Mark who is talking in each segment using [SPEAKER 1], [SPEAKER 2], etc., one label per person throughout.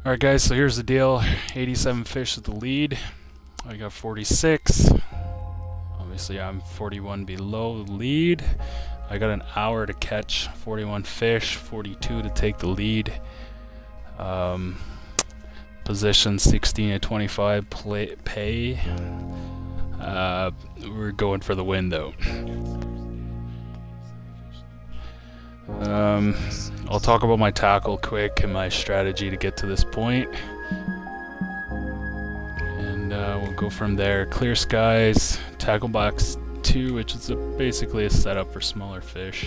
[SPEAKER 1] Alright guys, so here's the deal. 87 fish at the lead. I got 46. Obviously I'm 41 below the lead. I got an hour to catch 41 fish, 42 to take the lead. Position 16 to 25 pay. We're going for the win though. I'll talk about my tackle quick and my strategy to get to this point. And we'll go from there. Clear skies, tackle box 2, which is basically a setup for smaller fish.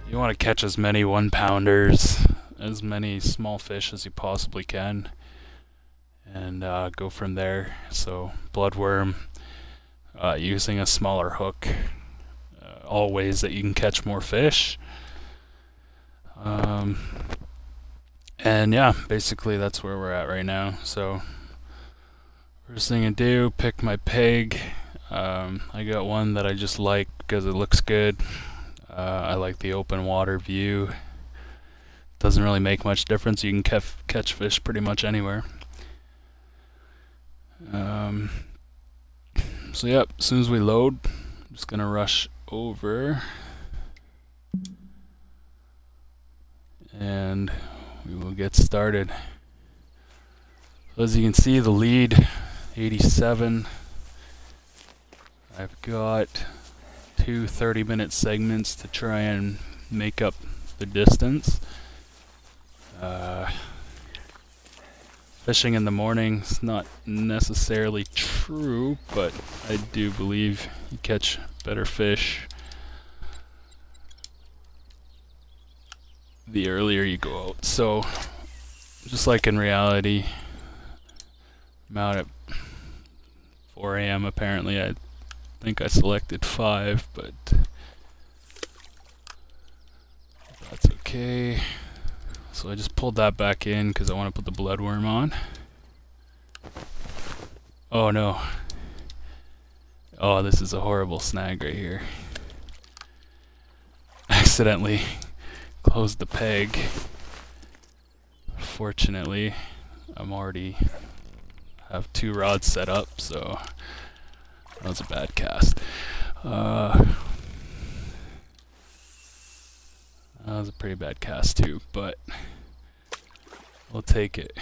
[SPEAKER 1] You want to catch as many 1-pounders, as many small fish as you possibly can, and go from there. So bloodworm, using a smaller hook, all ways that you can catch more fish. And yeah, basically that's where we're at right now. So first thing I do, pick my peg. I got one that I just like because it looks good. I like the open water view. Doesn't really make much difference. You can catch fish pretty much anywhere. So yep, as soon as we load, I'm just gonna rush over and we will get started. So as you can see, the lead 87. I've got two 30-minute segments to try and make up the distance. Fishing in the morning is not necessarily true, but I do believe you catch better fish the earlier you go out. So just like in reality, I'm out at 4 a.m. apparently. I think I selected 5, but that's okay. So I just pulled that back in because I want to put the bloodworm on. Oh no. Oh, this is a horrible snag right here. Accidentally closed the peg. Fortunately, I'm already have 2 rods set up, so that was a bad cast. That was a pretty bad cast too, but we'll take it.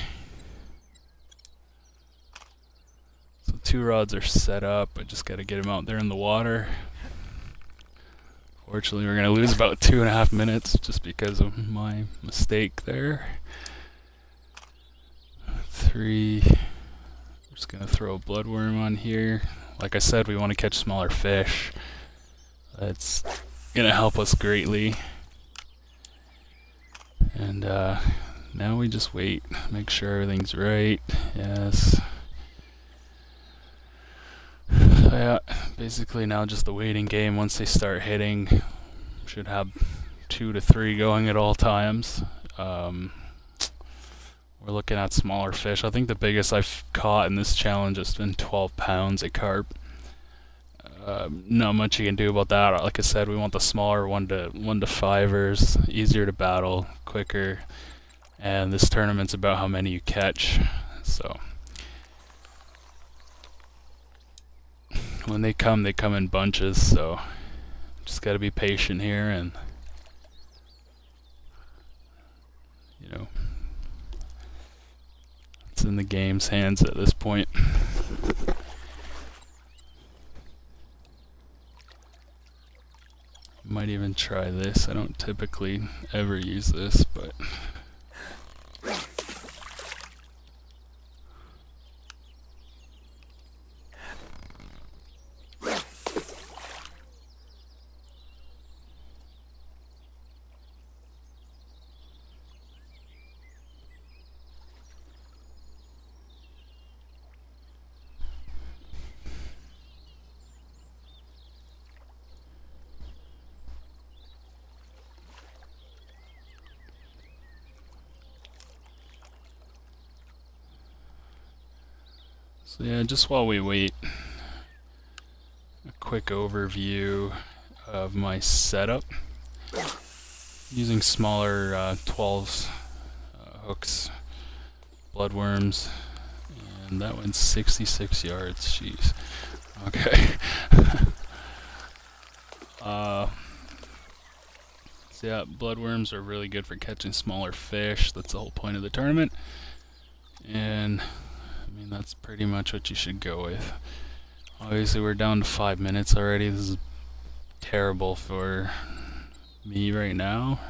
[SPEAKER 1] So 2 rods are set up. I just gotta get them out there in the water. Fortunately, we're gonna lose about 2.5 minutes just because of my mistake there. 3. I'm just gonna throw a bloodworm on here. Like I said, we want to catch smaller fish. That's gonna help us greatly. And now we just wait, make sure everything's right. Yes. So yeah, basically now just the waiting game. Once they start hitting, should have 2 to 3 going at all times. We're looking at smaller fish. I think the biggest I've caught in this challenge has been 12 pounds of carp. Not much you can do about that. Like I said, we want the smaller 1 to 5ers, easier to battle, quicker, and this tournament's about how many you catch. So when they come in bunches, so just gotta be patient here, and you know, it's in the game's hands at this point. Might even try this. I don't typically ever use this, but so yeah, just while we wait, a quick overview of my setup. Using smaller 12s hooks, bloodworms, and that went 66 yards. Jeez. Okay. So yeah, bloodworms are really good for catching smaller fish. That's the whole point of the tournament. And I mean, that's pretty much what you should go with. Obviously, we're down to 5 minutes already. This is terrible for me right now.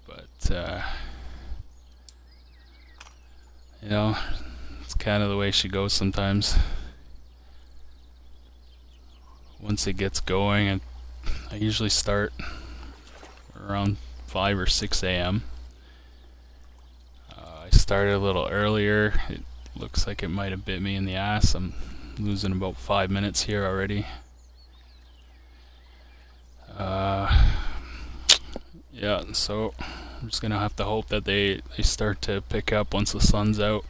[SPEAKER 1] But, you know, it's kind of the way she goes sometimes. Once it gets going, I usually start around 5 or 6 a.m. I started a little earlier. It looks like it might have bit me in the ass. I'm losing about 5 minutes here already. Yeah, so I'm just gonna have to hope that they start to pick up once the sun's out.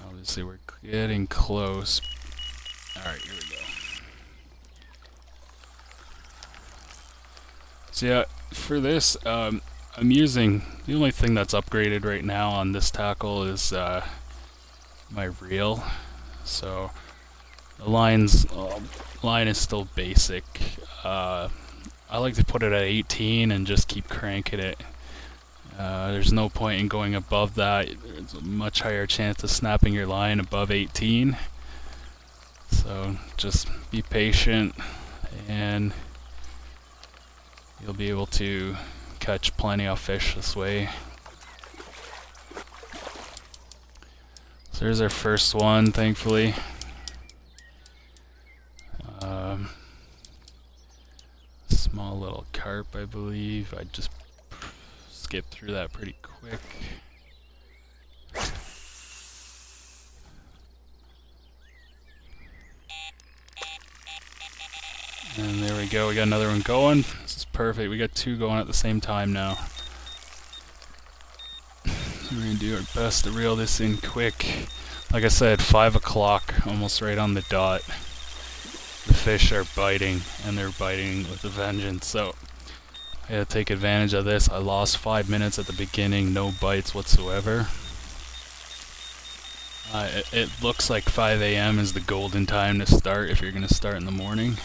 [SPEAKER 1] Obviously, we're getting close. Alright, here we go. So yeah, for this, I'm using, the only thing that's upgraded right now on this tackle is my reel. So the line is still basic. I like to put it at 18 and just keep cranking it. There's no point in going above that. There's a much higher chance of snapping your line above 18. So just be patient and you'll be able to catch plenty of fish this way. So there's our first one, thankfully. Small little carp, I believe. I just skipped through that pretty quick. And there we go, we got another one going. This is perfect, we got 2 going at the same time now. We're gonna do our best to reel this in quick. Like I said, 5 o'clock, almost right on the dot. The fish are biting, and they're biting with a vengeance, so I gotta take advantage of this. I lost 5 minutes at the beginning, no bites whatsoever. It looks like 5 a.m. is the golden time to start if you're gonna start in the morning.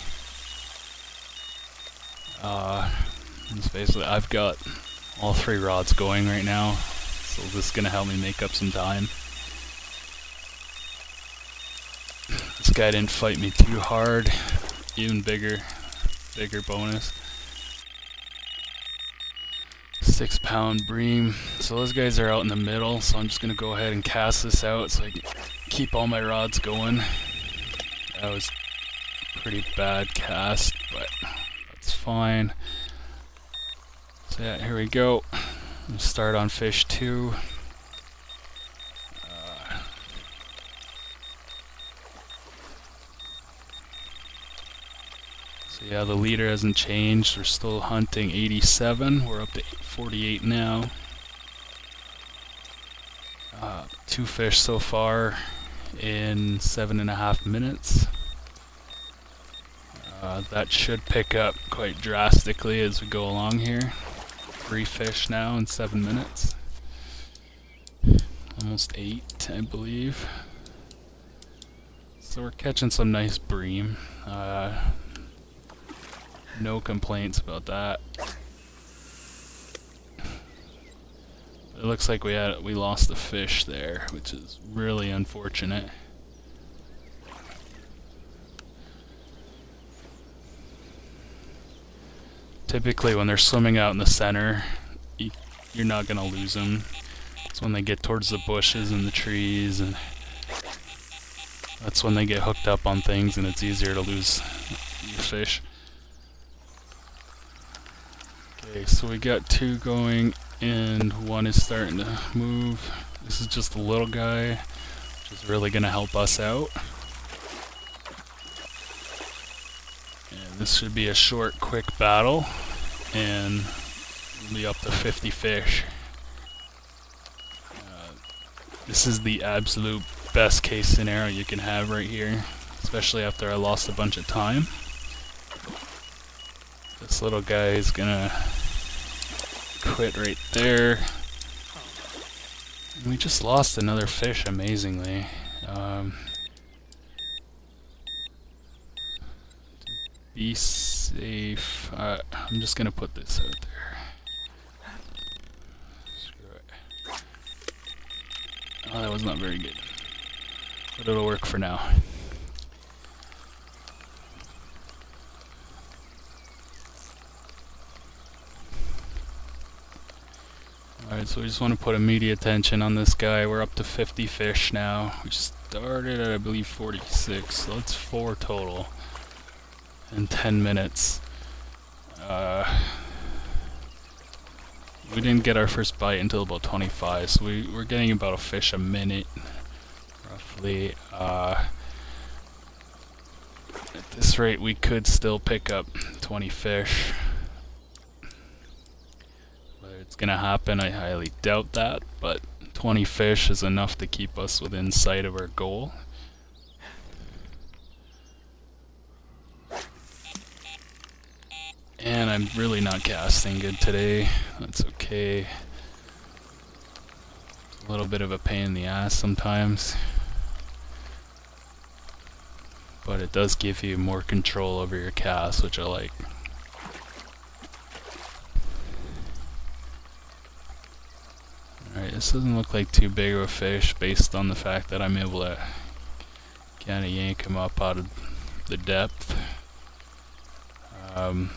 [SPEAKER 1] It's basically, I've got all 3 rods going right now, so this is gonna help me make up some time. This guy didn't fight me too hard. Even bigger bonus. 6-pound bream. So those guys are out in the middle, so I'm just gonna go ahead and cast this out so I can keep all my rods going. That was a pretty bad cast, but that's fine. So yeah, here we go. We'll start on fish 2. So yeah, the leader hasn't changed. We're still hunting 87. We're up to 48 now. 2 fish so far in 7.5 minutes. That should pick up quite drastically as we go along here. 3 fish now in 7 minutes. Almost 8, I believe. So we're catching some nice bream. No complaints about that. It looks like we lost the fish there, which is really unfortunate. Typically when they're swimming out in the center, you're not gonna lose them. It's when they get towards the bushes and the trees, and that's when they get hooked up on things and it's easier to lose your fish. Okay, so we got 2 going and 1 is starting to move. This is just a little guy, which is really gonna help us out. And this should be a short, quick battle, and we'll be up to 50 fish. This is the absolute best case scenario you can have right here, especially after I lost a bunch of time. This little guy is gonna quit right there. And we just lost another fish, amazingly. Be safe. I'm just gonna put this out there. Screw it. Oh, that was not very good. But it'll work for now. Alright, so we just want to put immediate attention on this guy. We're up to 50 fish now. We started at, I believe, 46, so that's 4 total in 10 minutes. We didn't get our first bite until about 25, so we're getting about a fish a minute, roughly. At this rate, we could still pick up 20 fish. It's gonna happen, I highly doubt that, but 20 fish is enough to keep us within sight of our goal. And I'm really not casting good today. That's okay. It's a little bit of a pain in the ass sometimes, but it does give you more control over your cast, which I like. Alright, this doesn't look like too big of a fish based on the fact that I'm able to kind of yank him up out of the depth. Yeah,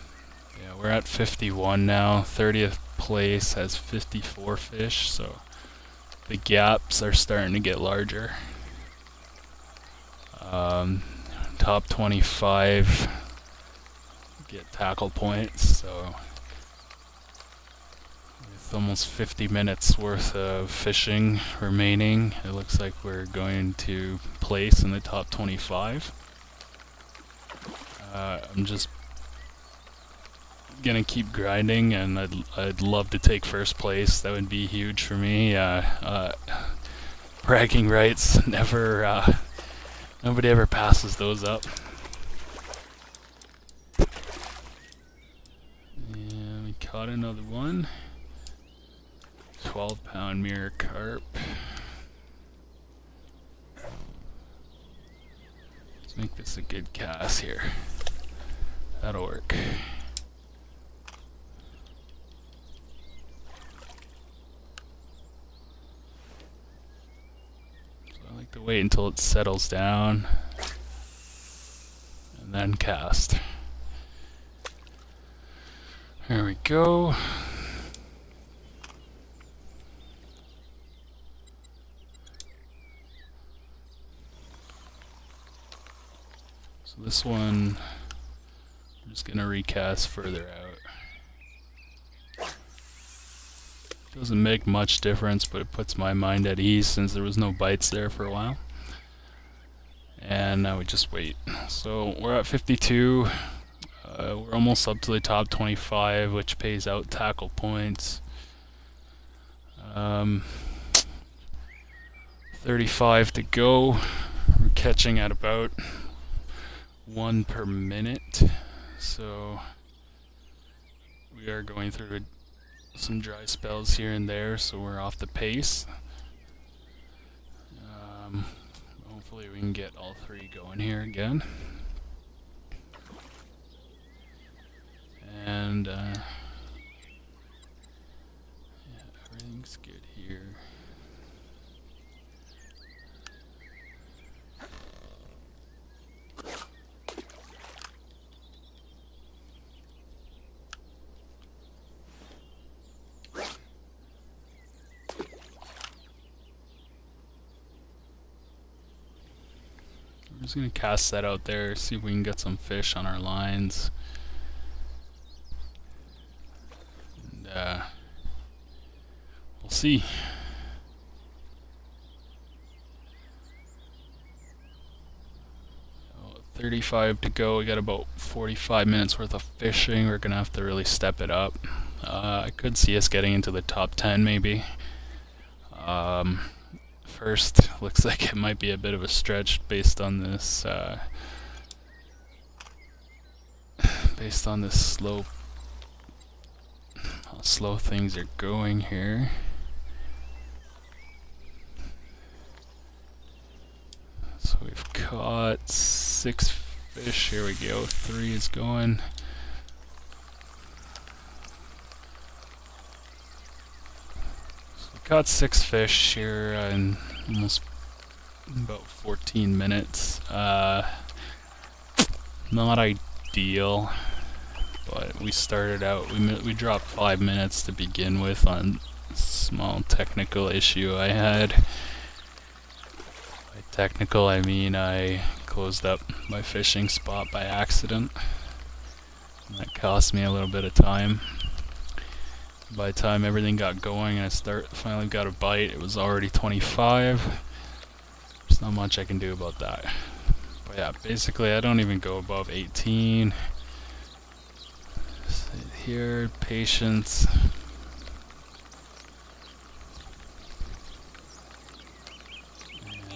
[SPEAKER 1] we're at 51 now. 30th place has 54 fish, so the gaps are starting to get larger. Top 25 get tackle points, so with almost 50 minutes worth of fishing remaining, it looks like we're going to place in the top 25. I'm just gonna keep grinding, and I'd love to take first place. That would be huge for me. Bragging rights, never nobody ever passes those up. And we caught another one. 12-pound mirror carp. Let's make this a good cast here. That'll work. I like to wait until it settles down and then cast. There we go. So this one, I'm just gonna recast further out. Doesn't make much difference, but it puts my mind at ease since there was no bites there for a while. And now we just wait. So we're at 52. We're almost up to the top 25, which pays out tackle points. 35 to go. We're catching at about 1 per minute. So we are going through some dry spells here and there, so we're off the pace. Hopefully we can get all 3 going here again. And yeah, everything's good here. I'm just gonna cast that out there, see if we can get some fish on our lines. And we'll see. 35 to go. We got about 45 minutes worth of fishing. We're gonna have to really step it up. I could see us getting into the top 10 maybe. First, looks like it might be a bit of a stretch based on this slope how slow things are going here. So we've caught 6 fish. Here we go. 3 is going. So we caught 6 fish here in almost about 14 minutes. Not ideal, but we started out, we dropped 5 minutes to begin with on a small technical issue I had. By technical I mean I closed up my fishing spot by accident, and that cost me a little bit of time. By the time everything got going and I finally got a bite, it was already 25. There's not much I can do about that. But yeah, basically I don't even go above 18. Sit here, patience.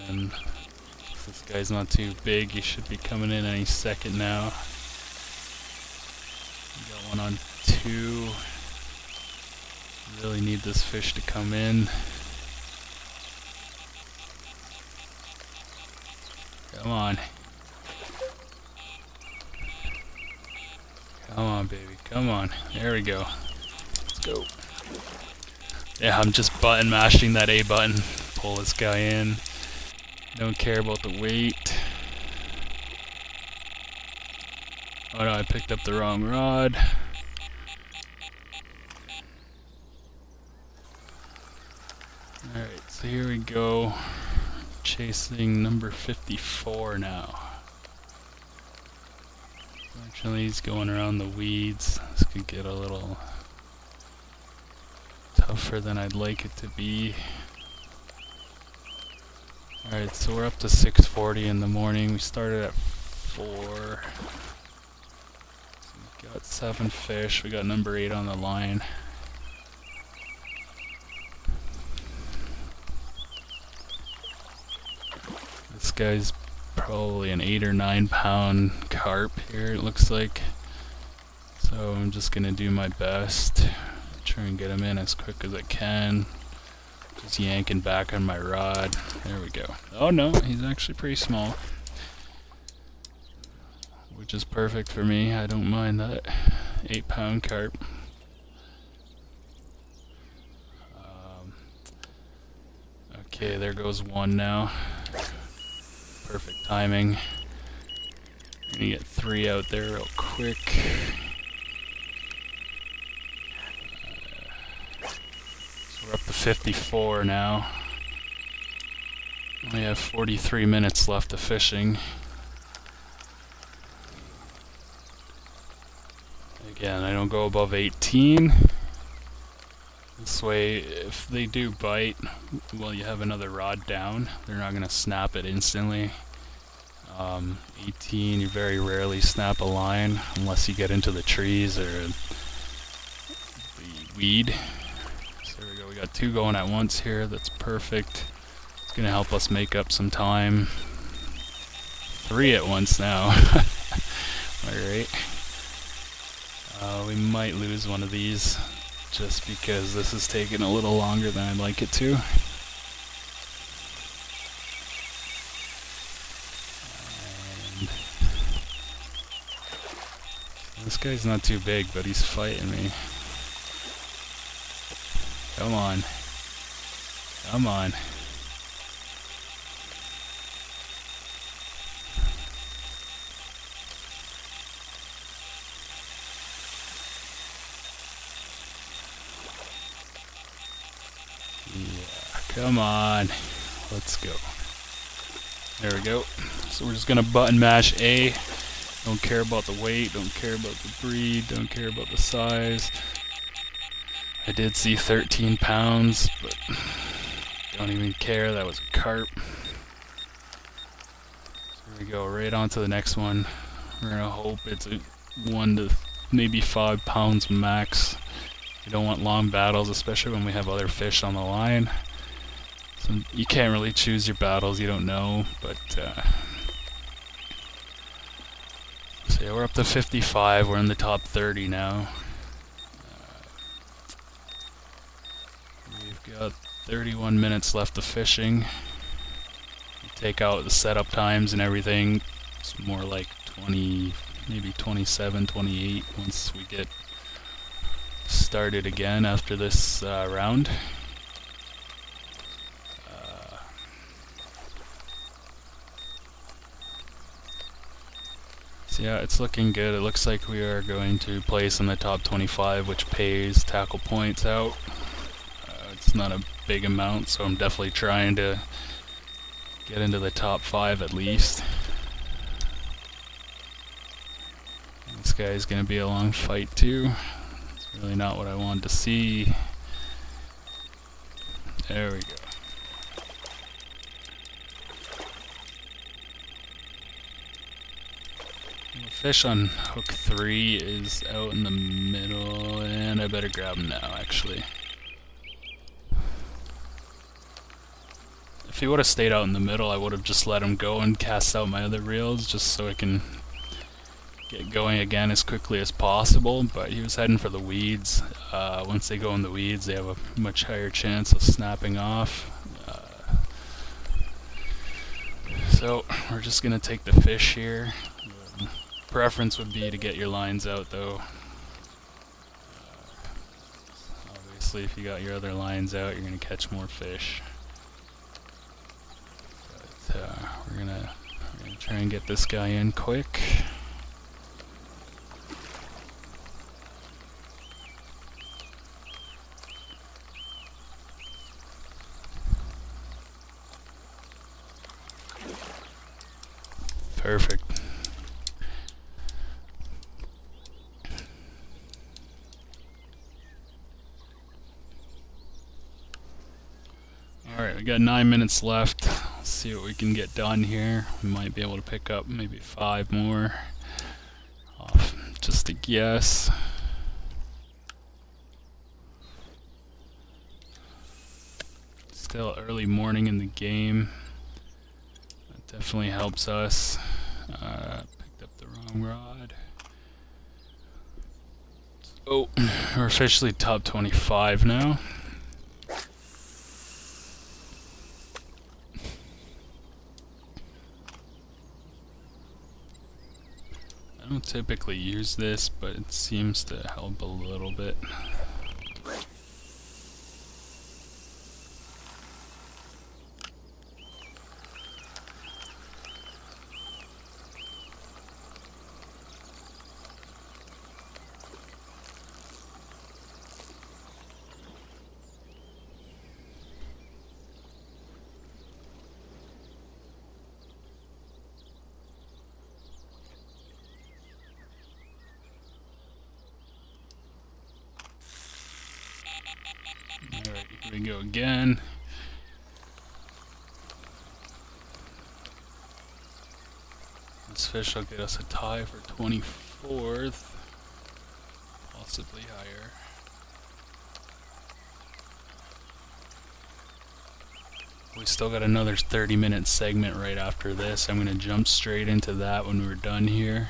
[SPEAKER 1] And if this guy's not too big, he should be coming in any second now. We got one on 2. Really need this fish to come in. Come on. Come on, baby. Come on. There we go. Let's go. Yeah, I'm just button mashing that A button. Pull this guy in. Don't care about the weight. Oh no, I picked up the wrong rod. Alright, so here we go. Chasing number 54 now. Unfortunately, he's going around the weeds. This could get a little tougher than I'd like it to be. Alright, so we're up to 6:40 in the morning. We started at 4. So we got 7 fish. We got number 8 on the line. This guy's probably an 8 or 9 pound carp here, it looks like. So I'm just gonna do my best. Try and get him in as quick as I can. Just yanking back on my rod. There we go. Oh no, he's actually pretty small. Which is perfect for me. I don't mind that 8 pound carp. Okay, there goes one now. Perfect timing. I'm gonna get 3 out there real quick. So we're up to 54 now. We have 43 minutes left of fishing. Again, I don't go above 18. This way, if they do bite, well, you have another rod down. They're not going to snap it instantly. 18, you very rarely snap a line unless you get into the trees or the weed. So there we go. We got 2 going at once here. That's perfect. It's going to help us make up some time. 3 at once now. Alright. We might lose one of these, just because this is taking a little longer than I'd like it to. And this guy's not too big, but he's fighting me. Come on. Come on. Come on, let's go. There we go. So we're just gonna button mash A. Don't care about the weight, don't care about the breed, don't care about the size. I did see 13 pounds, but don't even care, that was a carp. So here we go, right on to the next one. We're gonna hope it's a 1 to maybe 5 pounds max. You don't want long battles, especially when we have other fish on the line. So you can't really choose your battles, you don't know, but so yeah, we're up to 55, we're in the top 30 now. got 31 minutes left of fishing. You take out the setup times and everything, it's more like 20, maybe 27, 28 once we get started again after this round. So yeah, it's looking good. It looks like we are going to place in the top 25, which pays tackle points out. It's not a big amount, so I'm definitely trying to get into the top 5 at least. This guy's going to be a long fight too. It's really not what I wanted to see. There we go. The fish on hook 3 is out in the middle, and I better grab him now actually. If he would have stayed out in the middle, I would have just let him go and cast out my other reels just so I can get going again as quickly as possible, but he was heading for the weeds. Once they go in the weeds, they have a much higher chance of snapping off. So we're just gonna take the fish here. Preference would be to get your lines out though. Obviously if you got your other lines out, you're gonna catch more fish. But we're gonna try and get this guy in quick. Perfect. Alright, we got 9 minutes left. Let's see what we can get done here. We might be able to pick up maybe 5 more off, just a guess. Still early morning in the game. That definitely helps us. Picked up the wrong rod. Oh, we're officially top 25 now. I don't typically use this, but it seems to help a little bit. Alright, here we go again. This fish will get us a tie for 24th, possibly higher. We still got another 30-minute segment right after this. I'm going to jump straight into that when we're done here.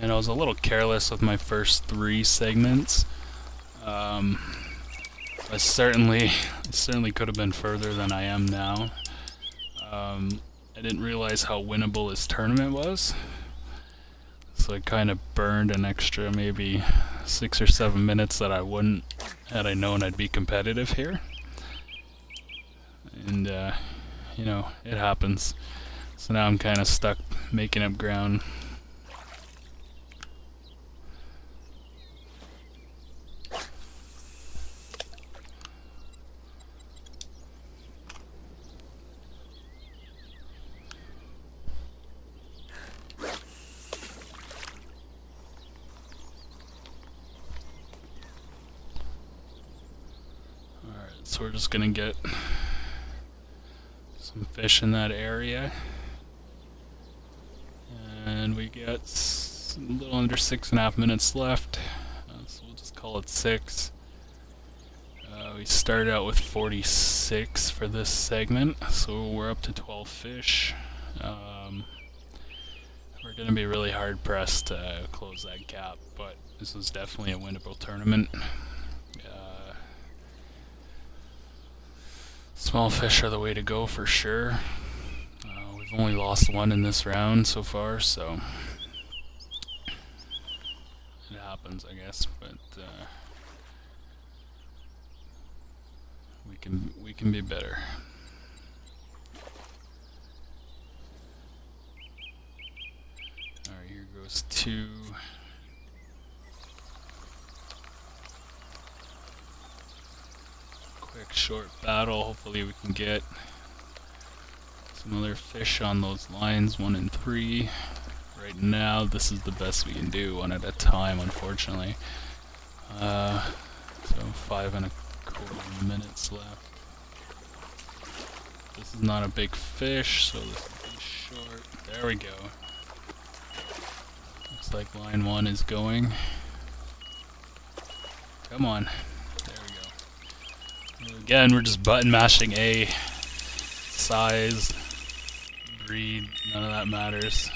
[SPEAKER 1] And I was a little careless with my first 3 segments. I certainly could have been further than I am now. I didn't realize how winnable this tournament was, so I kind of burned an extra maybe 6 or 7 minutes that I wouldn't had I known I'd be competitive here. And you know, it happens. So now I'm kind of stuck making up ground. So we're just gonna get some fish in that area, and we got a little under 6.5 minutes left, so we'll just call it 6. We started out with 46 for this segment, so we're up to 12 fish. we're going to be really hard pressed to close that gap, but this is definitely a winnable tournament. Small fish are the way to go for sure. We've only lost one in this round so far, so it happens, I guess. But we can be better. All right, here goes two. Quick short battle. Hopefully we can get some other fish on those lines, 1 and 3. Right now this is the best we can do, 1 at a time, unfortunately. So 5¼ minutes left. This is not a big fish, so this will be short. There we go. Looks like line 1 is going. Come on. Again, we're just button mashing A. Size, breed, none of that matters.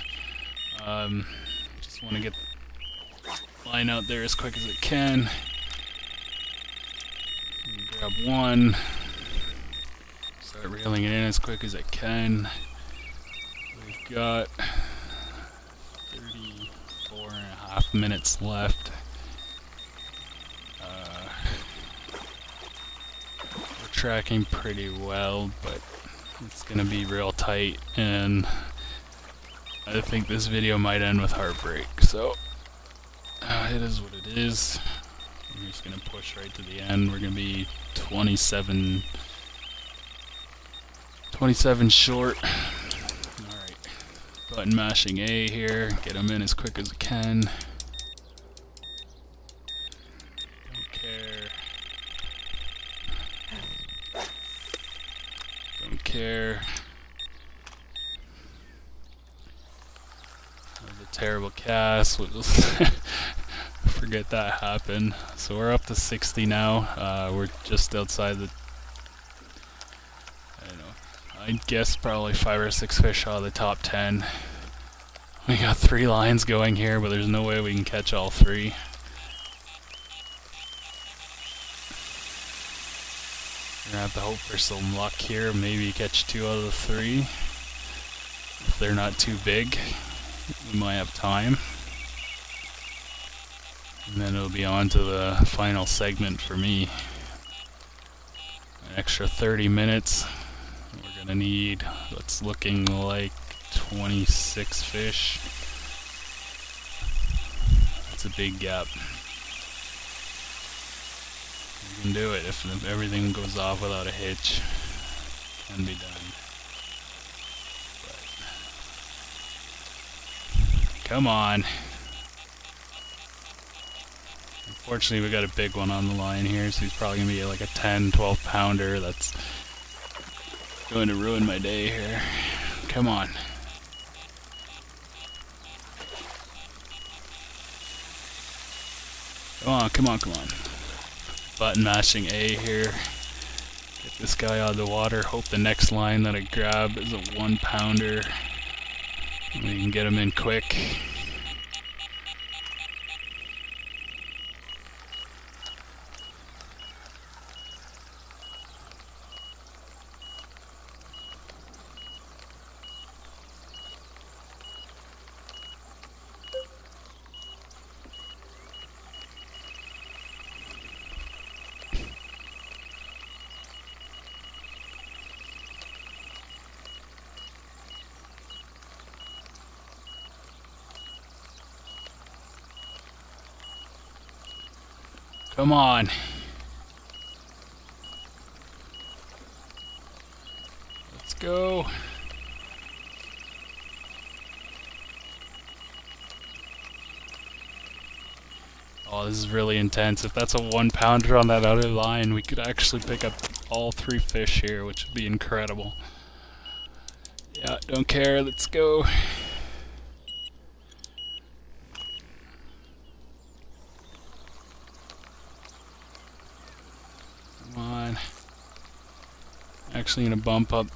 [SPEAKER 1] Just want to get the line out there as quick as I can. Grab one. Start reeling it in as quick as I can. We've got 34½ minutes left. Tracking pretty well, but it's gonna be real tight, and I think this video might end with heartbreak, so it is what it is. I'm just gonna push right to the end. We're gonna be 27 short. Alright, button mashing A here, get them in as quick as I can. Care. That was a terrible cast. We'll just forget that happened. So we're up to 60 now. We're just outside the, I don't know, I guess probably 5 or 6 fish out of the top 10. We got 3 lines going here, but there's no way we can catch all 3. We're gonna have to hope for some luck here, maybe catch 2 out of the 3. If they're not too big, we might have time. And then it'll be on to the final segment for me. An extra 30 minutes. We're gonna need, what's looking like 26 fish. That's a big gap. We can do it if everything goes off without a hitch. Can be done. But come on. Unfortunately, we got a big one on the line here, so he's probably gonna be like a 10-12 pounder. That's going to ruin my day here. Come on. Come on, come on, come on. Button mashing A here. Get this guy out of the water. Hope the next line that I grab is a 1 pounder. And we can get him in quick. Come on. Let's go. Oh, this is really intense. If that's a 1 pounder on that other line, we could actually pick up all 3 fish here, which would be incredible. Yeah, don't care. Let's go. Actually gonna bump up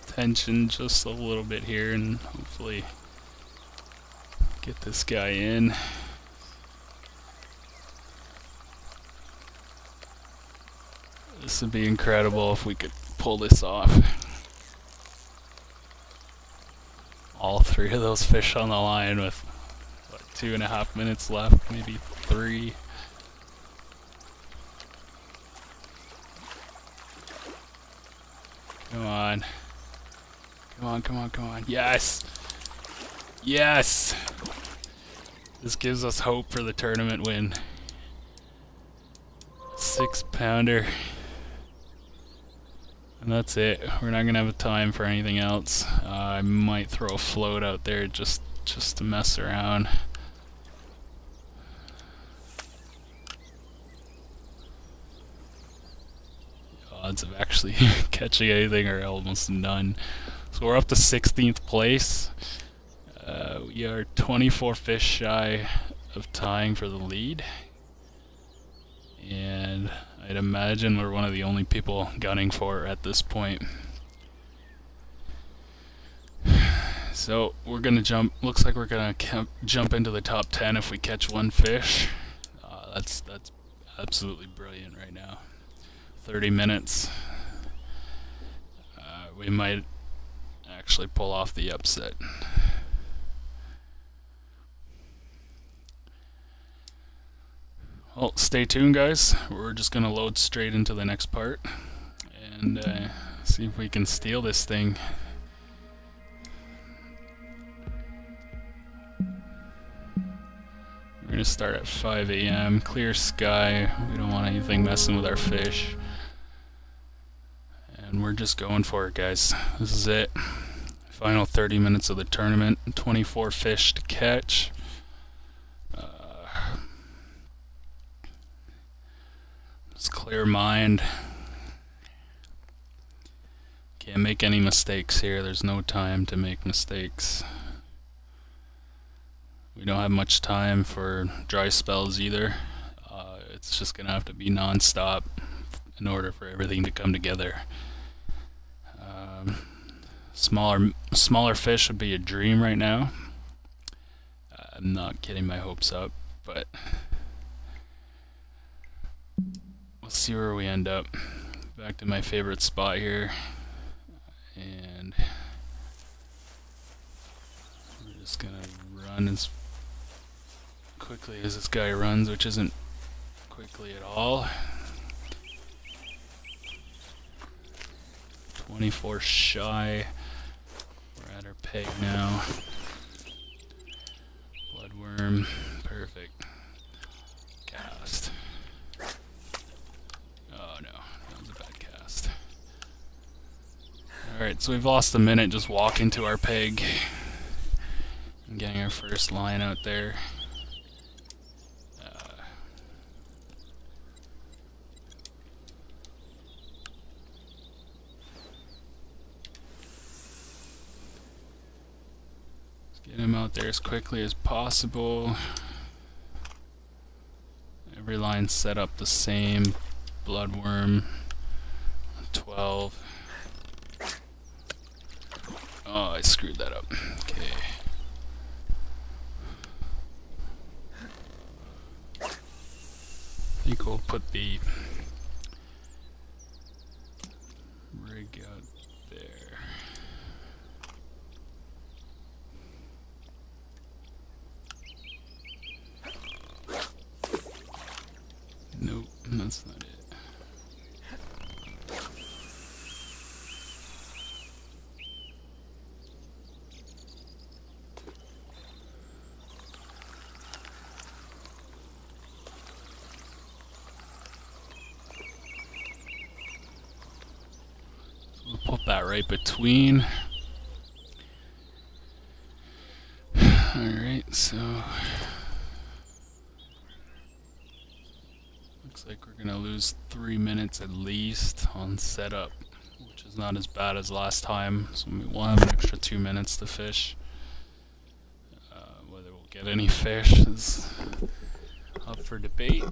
[SPEAKER 1] tension just a little bit here and hopefully Get this guy in. This would be incredible if we could pull this off. All three of those fish on the line with, what, 2.5 minutes left, maybe 3. Come on. Come on, come on, come on. Yes! Yes! This gives us hope for the tournament win. 6-pounder. And that's it. We're not gonna have time for anything else. I might throw a float out there just to mess around. The odds of actually catching anything are almost none. So we're up to 16th place. We are 24 fish shy of tying for the lead. And I'd imagine we're one of the only people gunning for it at this point. So we're gonna jump. Looks like we're gonna jump into the top 10 if we catch one fish. That's absolutely brilliant right now. 30 minutes. We might actually pull off the upset. Well, stay tuned, guys. We're just gonna load straight into the next part and see if we can steal this thing. We're gonna start at 5 a.m. Clear sky. We don't want anything messing with our fish, and we're just going for it, guys. This is it. Final 30 minutes of the tournament. 24 fish to catch. Just clear mind. Can't make any mistakes here. There's no time to make mistakes. We don't have much time for dry spells either. It's just gonna have to be non-stop in order for everything to come together. Smaller fish would be a dream right now. I'm not getting my hopes up, but we'll see where we end up. Back to my favorite spot here, and we're just gonna run as quickly as this guy runs, which isn't quickly at all. 24 shy. We're at our peg now. Bloodworm, perfect. Cast. Oh no, that was a bad cast. Alright, so we've lost a minute just walking to our peg and getting our first line out there. Get him out there as quickly as possible. Every line set up the same. Bloodworm 12. Oh, I screwed that up. Okay. I think we'll put the rig out there. Nope, that's not it. So we'll put that right between. Alright, so looks like we're gonna lose 3 minutes at least on setup, which is not as bad as last time. So we'll have an extra 2 minutes to fish. Whether we'll get any fish is up for debate. It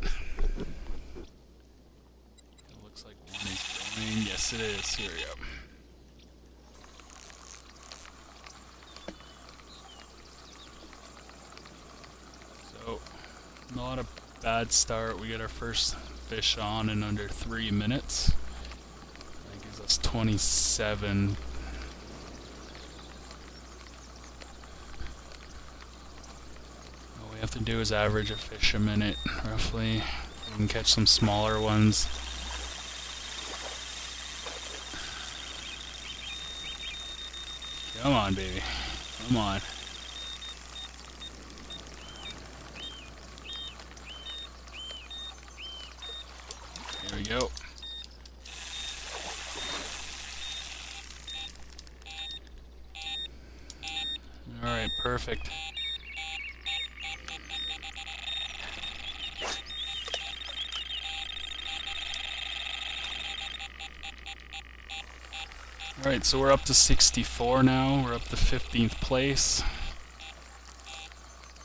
[SPEAKER 1] looks like one is going. Yes, it is. Here we go. Not a bad start. We get our first fish on in under 3 minutes. That gives us 27. All we have to do is average a fish a minute, roughly. We can catch some smaller ones. Come on, baby. Come on. Here we go. Alright, perfect. Alright, so we're up to 64 now. We're up to 15th place.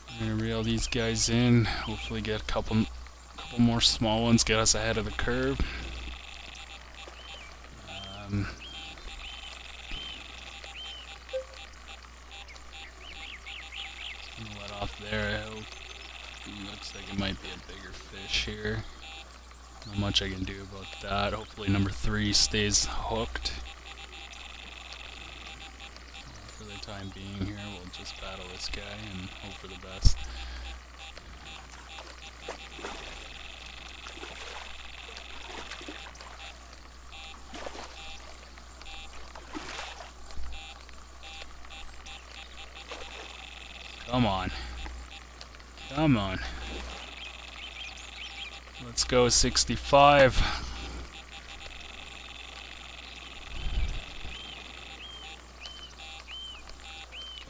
[SPEAKER 1] I'm gonna reel these guys in. Hopefully get a couple more small ones, get us ahead of the curve. Just gonna let off there, I hope. Looks like it might be a bigger fish here. Not much I can do about that. Hopefully number 3 stays hooked. For the time being here, we'll just battle this guy and hope for the best. Come on. Come on. Let's go 65.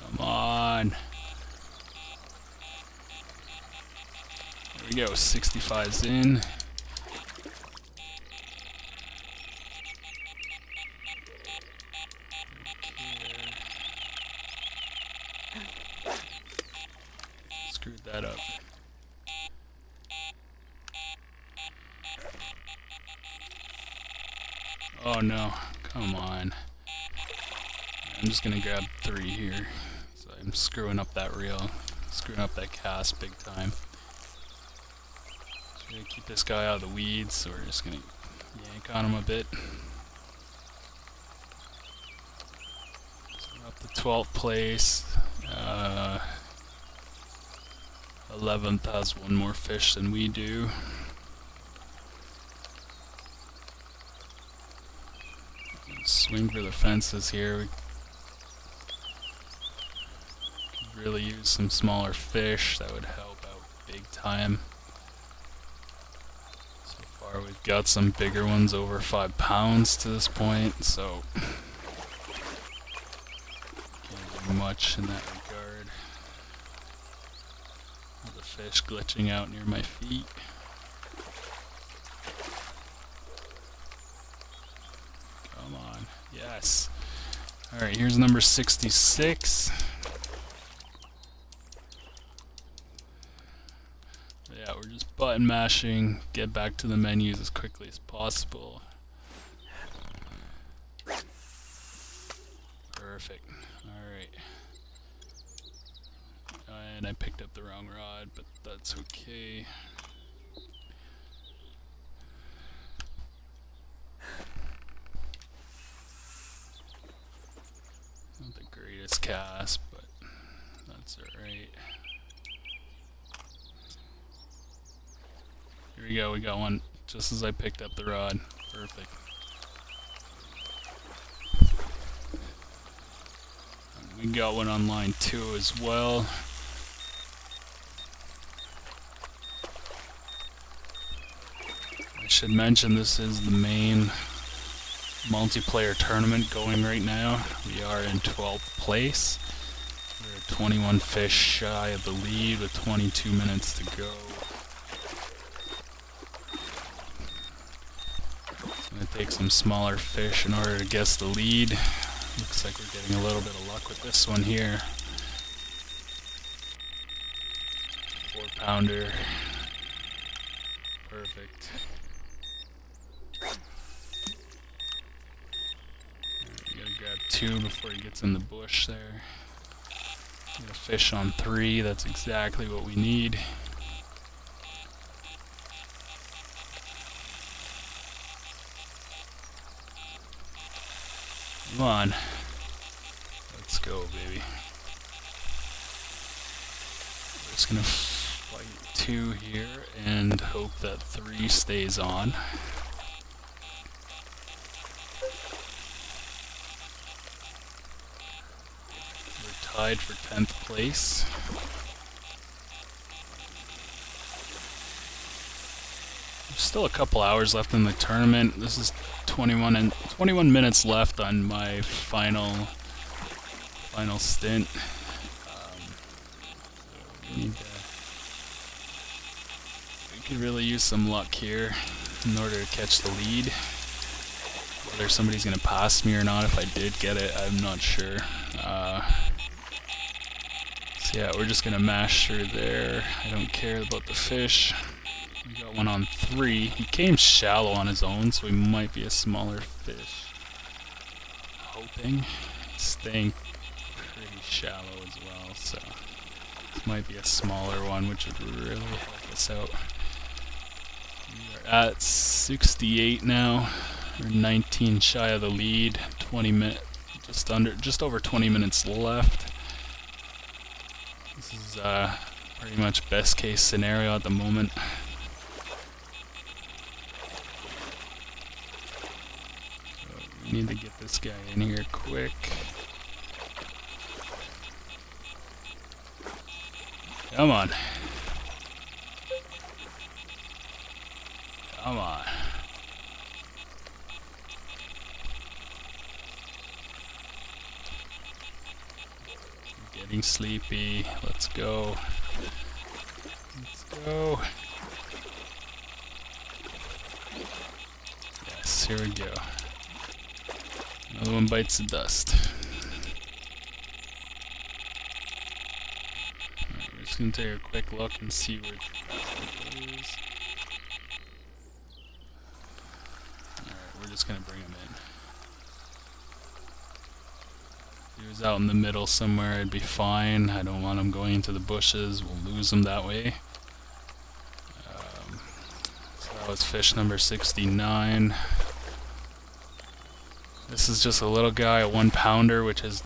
[SPEAKER 1] Come on. There we go, 65's in. Screwed that up. Oh no, come on. I'm just gonna grab 3 here. So I'm screwing up that reel, screwing up that cast big time. Just gonna keep this guy out of the weeds, so we're just gonna yank on him a bit. So we're up to 12th place. 11th has 1 more fish than we do. Swing for the fences here. We could really use some smaller fish. That would help out big time. So far we've got some bigger ones over 5 pounds to this point, so can't do much in that regard. There's a fish glitching out near my feet. Come on. Yes. Alright, here's number 66. Yeah, we're just button mashing, get back to the menus as quickly as possible. Perfect. Alright. And I picked up the wrong rod, but that's okay. Not the greatest cast, but that's alright. Here we go, we got one just as I picked up the rod. Perfect. And we got one on line 2 as well. I should mention this is the main multiplayer tournament going right now. We are in 12th place. We're 21 fish shy of the lead with 22 minutes to go. It's going to take some smaller fish in order to guess the lead. Looks like we're getting a little bit of luck with this one here. 4-pounder. Perfect. Grab 2 before he gets in the bush there. Get a fish on 3, that's exactly what we need. Come on. Let's go, baby. We're just gonna fight 2 here and hope that 3 stays on. We're tied for 10th place. There's still a couple hours left in the tournament. This is 21 minutes left on my final stint. We could really use some luck here in order to catch the lead. Whether somebody's gonna pass me or not, if I did get it, I'm not sure. So yeah, we're just gonna mash through there. I don't care about the fish. We got one on 3. He came shallow on his own, so he might be a smaller fish. Hoping. Staying pretty shallow as well, so this might be a smaller one, which would really help us out. We are at 68 now. We're 19 shy of the lead. 20 minutes, just over 20 minutes left. This is pretty much best case scenario at the moment. Need to get this guy in here quick. Come on. Come on. I'm getting sleepy. Let's go. Let's go. Yes, here we go. Another one bites the dust. Alright, we're just gonna take a quick look and see where it goes. Alright, we're just gonna bring him in. If he was out in the middle somewhere, I'd be fine. I don't want him going into the bushes. We'll lose him that way. So that was fish number 69. This is just a little guy, a 1-pounder, which is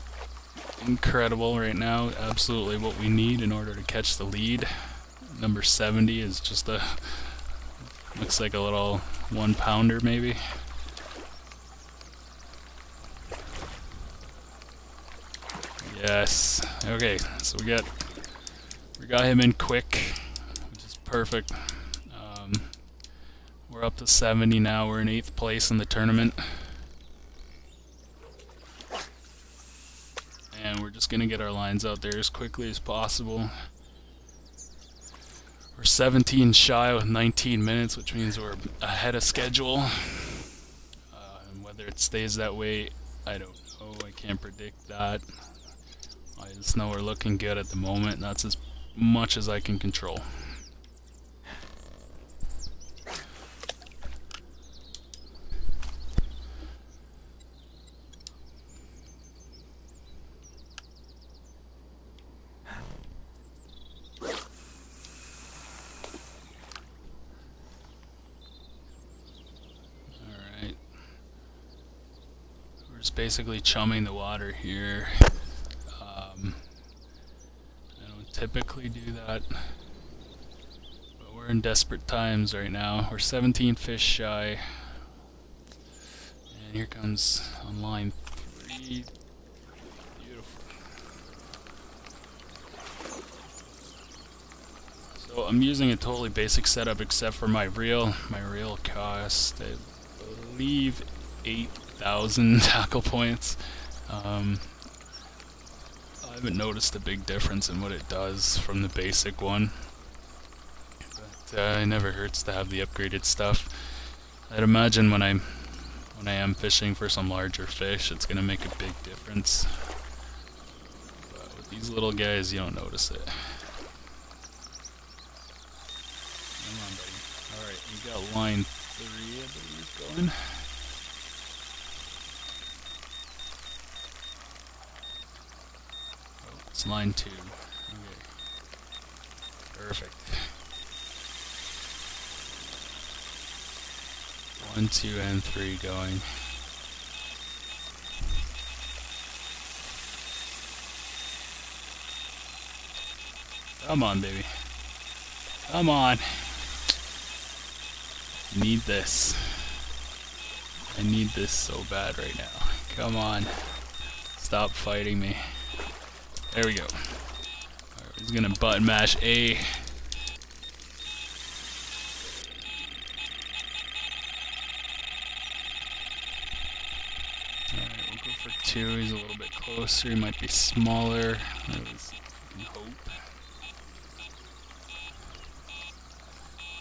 [SPEAKER 1] incredible right now. Absolutely what we need in order to catch the lead. Number 70 is just a, looks like a little 1-pounder maybe. Yes. Okay, so we got him in quick, which is perfect. We're up to 70 now. We're in 8th place in the tournament. And we're just gonna get our lines out there as quickly as possible. We're 17 shy with 19 minutes, which means we're ahead of schedule. And whether it stays that way, I don't know. I can't predict that. I just know we're looking good at the moment. That's as much as I can control. Basically chumming the water here. I don't typically do that, but we're in desperate times right now. We're 17 fish shy, and here comes on line 3. Beautiful. So I'm using a totally basic setup except for my reel. My reel cost, I believe, 8,000 tackle points. I haven't noticed a big difference in what it does from the basic one, but it never hurts to have the upgraded stuff. I'd imagine when I am fishing for some larger fish, it's gonna make a big difference. But with these little guys, you don't notice it. Come on, buddy. Alright, we got line 3, I believe, going. It's line 2. Okay. Perfect. 1, 2, and 3 going. Come on, baby. Come on. Need this. I need this so bad right now. Come on. Stop fighting me. There we go. Alright, he's gonna button mash A. Alright, we'll go for 2. He's a little bit closer. He might be smaller. That was hope.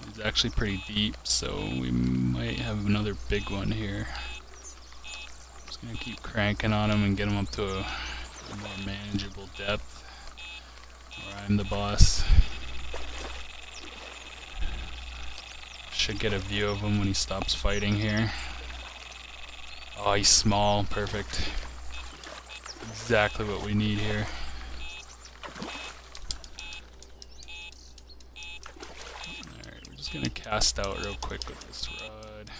[SPEAKER 1] He's actually pretty deep, so we might have another big one here. Just gonna keep cranking on him and get him up to a more manageable depth, where I'm the boss. Should get a view of him when he stops fighting here. Oh, he's small, perfect. Exactly what we need here. Alright, we're just gonna cast out real quick with this rod.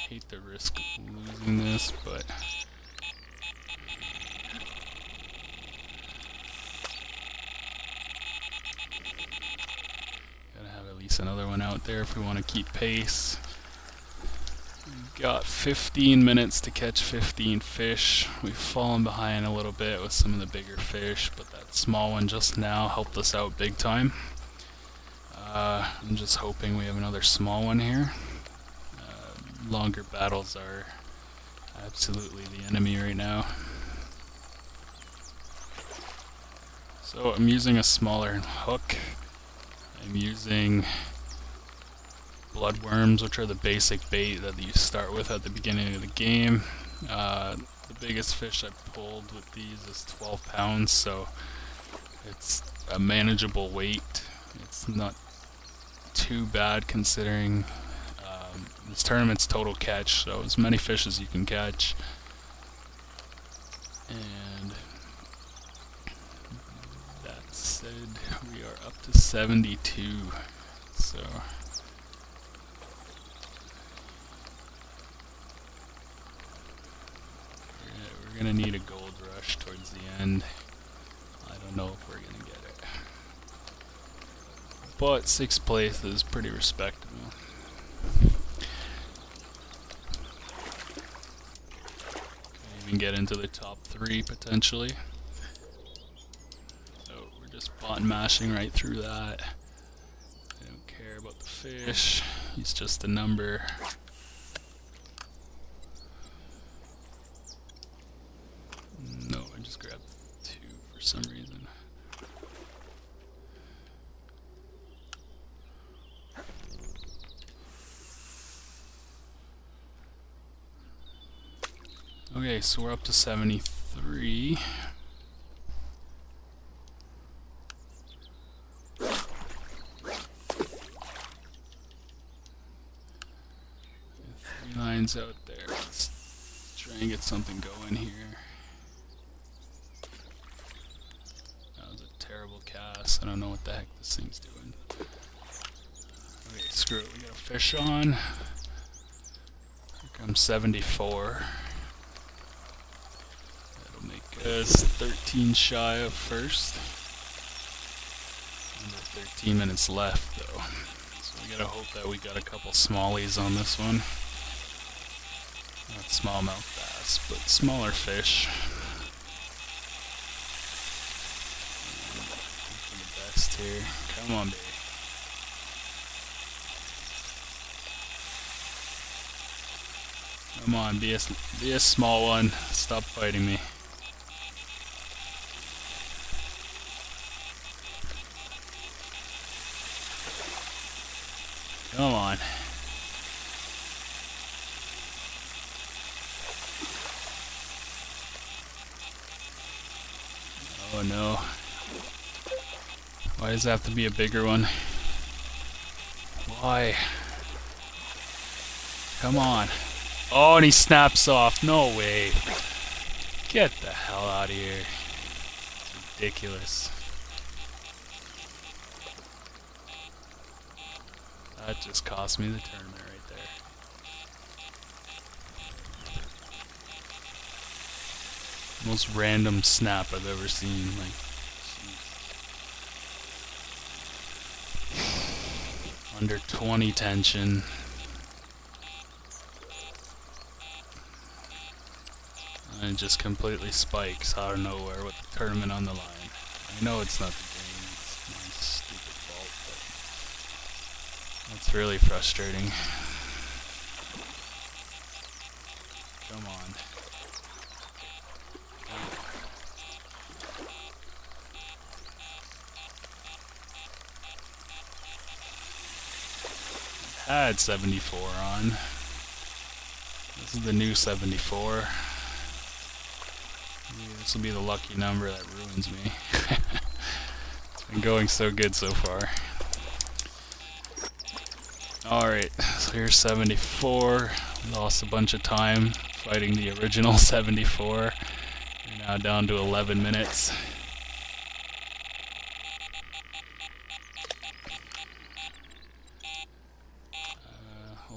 [SPEAKER 1] Hate the risk of losing this, but gotta have at least another one out there if we want to keep pace. We've got 15 minutes to catch 15 fish. We've fallen behind a little bit with some of the bigger fish, but that small one just now helped us out big time. I'm just hoping we have another small one here. Longer battles are absolutely the enemy right now. So I'm using a smaller hook. I'm using bloodworms, which are the basic bait that you start with at the beginning of the game. The biggest fish I pulled with these is 12 pounds, so it's a manageable weight. It's not too bad considering this tournament's total catch, so as many fish as you can catch. And that said, we are up to 72, so we're gonna need a gold rush towards the end. I don't know if we're gonna get it, but 6th place is pretty respectable. Even get into the top 3 potentially. So we're just button mashing right through that. I don't care about the fish. He's just a number. No, I just grabbed 2 for some reason. Okay, so we're up to 73. Three lines out there. Let's try and get something going here. That was a terrible cast. I don't know what the heck this thing's doing. Okay, screw it. We got a fish on. Here comes 74. It's 13 shy of first. Under 13 minutes left though. So we gotta hope that we got a couple smallies on this one. Not smallmouth bass, but smaller fish. The best here. Come on, baby. Come on, be a small one. Stop fighting me. Come on. Oh no. Why does it have to be a bigger one? Why? Come on. Oh, and he snaps off. No way. Get the hell out of here. It's ridiculous. That just cost me the tournament right there. Most random snap I've ever seen. Like, under 20 tension. And it just completely spikes out of nowhere with the tournament on the line. I know it's not the game, it's my stupid fault, but it's really frustrating. Come on. I had 74 on. This is the new 74. This will be the lucky number that ruins me. It's been going so good so far. Alright, so here's 74. Lost a bunch of time fighting the original 74. We're now down to 11 minutes.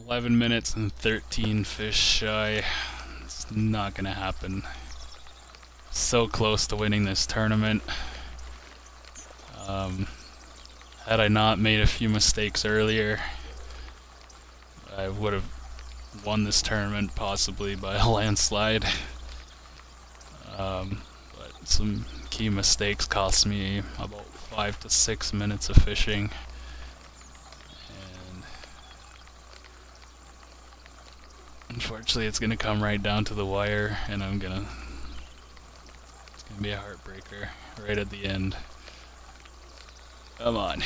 [SPEAKER 1] 11 minutes and 13 fish shy. It's not gonna happen. So close to winning this tournament. Had I not made a few mistakes earlier, I would have won this tournament possibly by a landslide. But some key mistakes cost me about 5 to 6 minutes of fishing. And unfortunately it's gonna come right down to the wire, and it's gonna be a heartbreaker right at the end. Come on.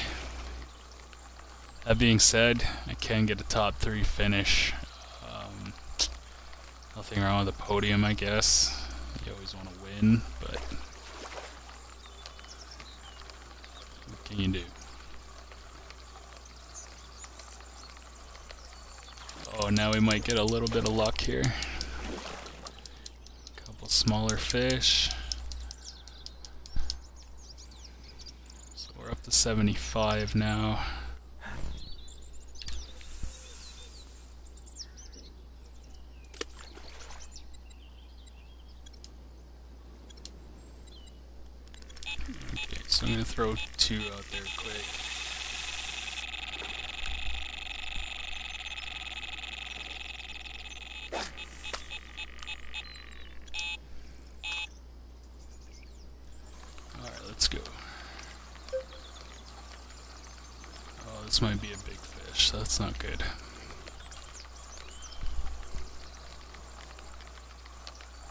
[SPEAKER 1] That being said, I can get a top 3 finish. Nothing wrong with the podium, I guess. You always want to win, but what can you do? Oh, now we might get a little bit of luck here. A couple smaller fish. So we're up to 75 now. Okay, so I'm going to throw 2 out there quick. Alright, let's go. Oh, this might be a big fish, so that's not good.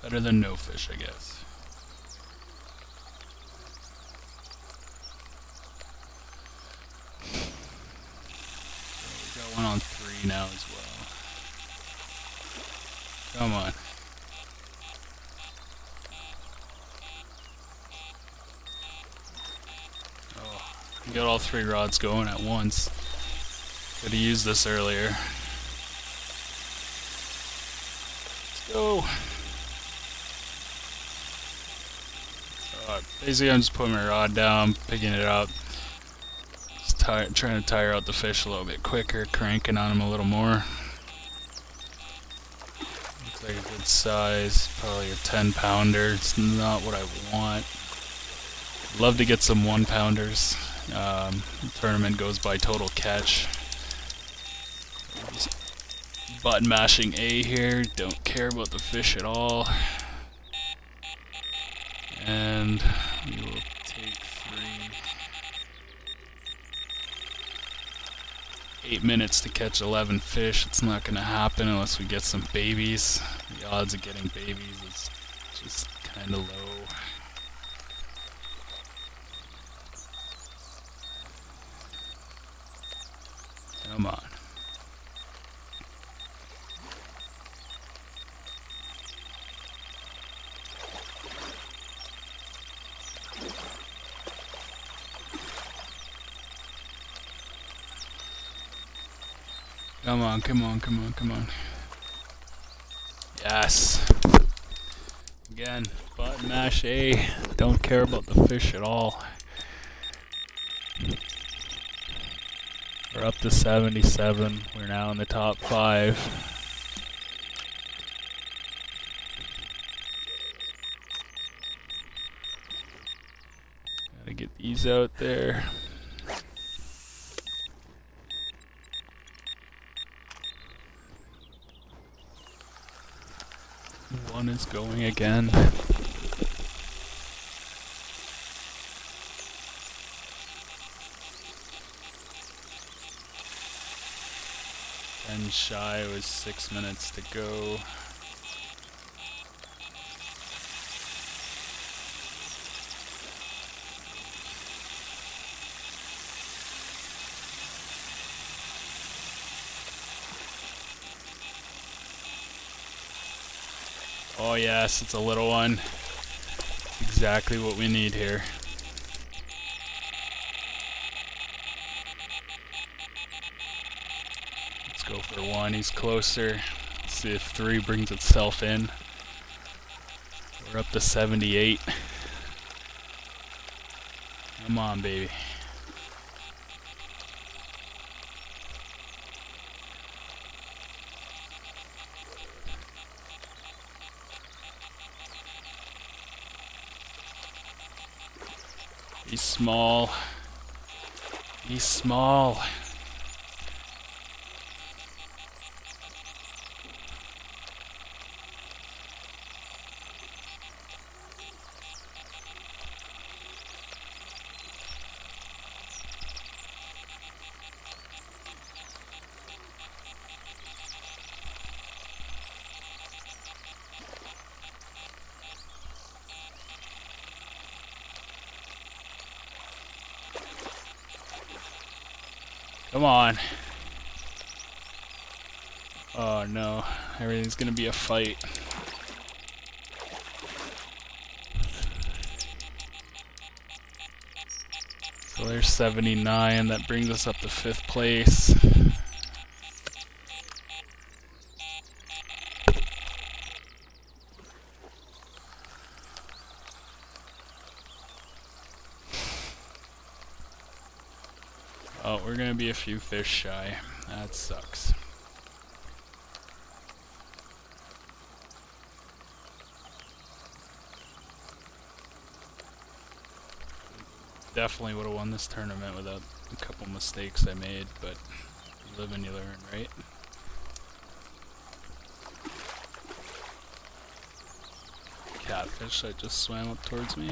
[SPEAKER 1] Better than no fish, I guess. One on 3 now as well. Come on. Oh, you got all 3 rods going at once. Could have used this earlier. Let's go. Basically, I'm just putting my rod down, picking it up. Trying to tire out the fish a little bit quicker, cranking on them a little more. Looks like a good size, probably a 10-pounder. It's not what I want. Love to get some 1-pounders. The tournament goes by total catch. Just button mashing A here, don't care about the fish at all. And we will take 8 minutes to catch 11 fish. It's not going to happen unless we get some babies. The odds of getting babies is just kind of low. Come on. Come on, come on, come on, come on. Yes. Again, button mash A. Don't care about the fish at all. We're up to 77. We're now in the top 5. Gotta get these out there. One is going again. And shy with 6 minutes to go. Oh yes, it's a little one. Exactly what we need here. Let's go for one, he's closer. Let's see if 3 brings itself in. We're up to 78. Come on, baby. He's small. He's small. Come on. Oh no, everything's gonna be a fight. So there's 79, that brings us up to 5th place. Oh, we're gonna be a few fish shy. That sucks. Definitely would have won this tournament without a couple mistakes I made, but you live and you learn, right? Catfish that just swam up towards me.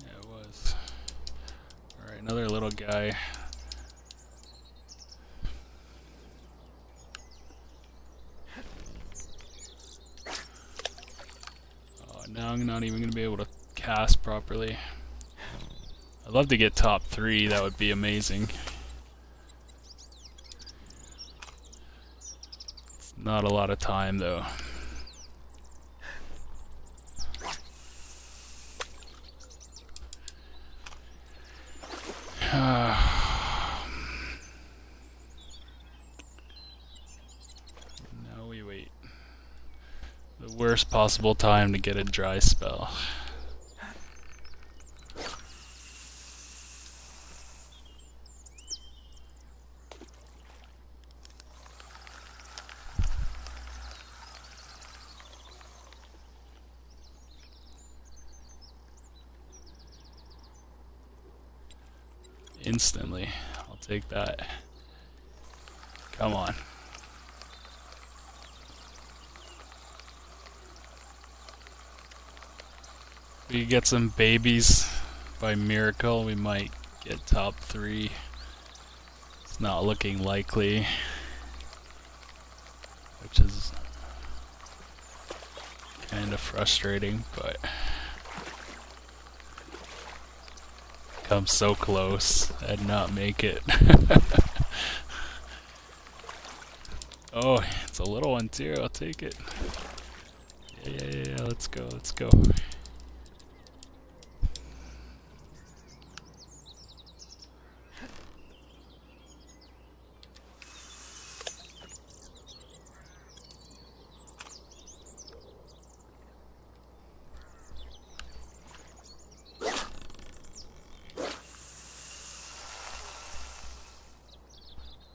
[SPEAKER 1] Yeah, it was. Alright, another little guy. Now I'm not even going to be able to cast properly. I'd love to get top 3, that would be amazing. It's not a lot of time though. Now we wait. The worst possible time to get a dry spell. Instantly, I'll take that. Come on. We get some babies by miracle, we might get top 3. It's not looking likely, which is kind of frustrating, but come so close and not make it. Oh, it's a little one too, I'll take it. Yeah, let's go, let's go.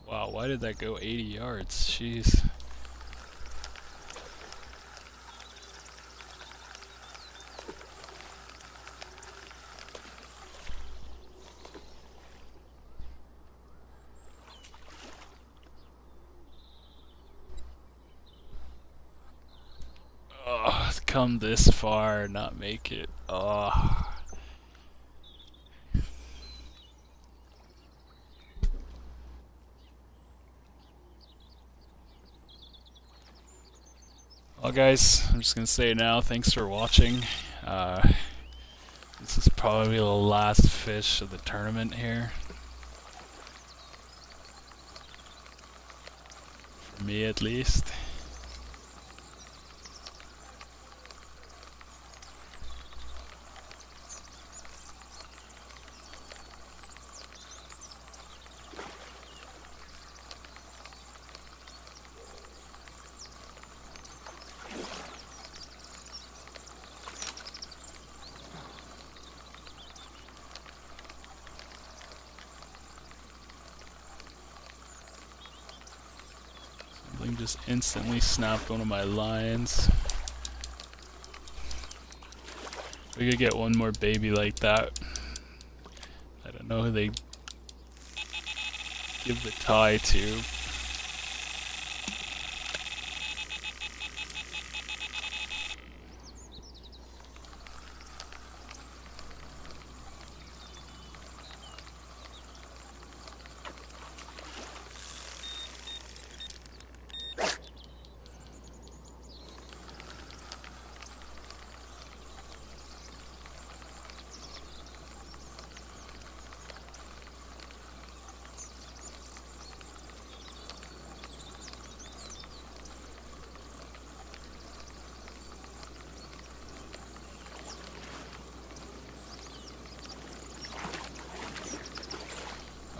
[SPEAKER 1] Wow, why did that go 80 yards? Jeez. come this far and not make it. Oh. Well guys, I'm just gonna say now, thanks for watching. This is probably the last fish of the tournament here. For me at least. Something just instantly snapped one of my lines. We could get one more baby like that. I don't know who they give the tie to.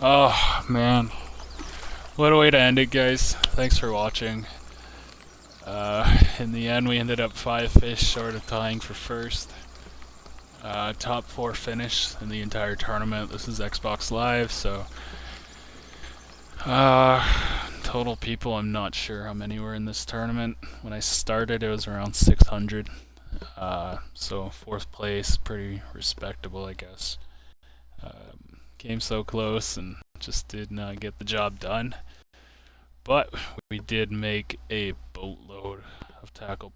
[SPEAKER 1] Oh man, what a way to end it, guys. Thanks for watching. In the end we ended up 5 fish short of tying for first. Top 4 finish in the entire tournament. This is Xbox Live, so total people, I'm not sure how many were in this tournament. When I started it was around 600, so 4th place, pretty respectable I guess. Came so close and just did not get the job done, but we did make a boatload of tackle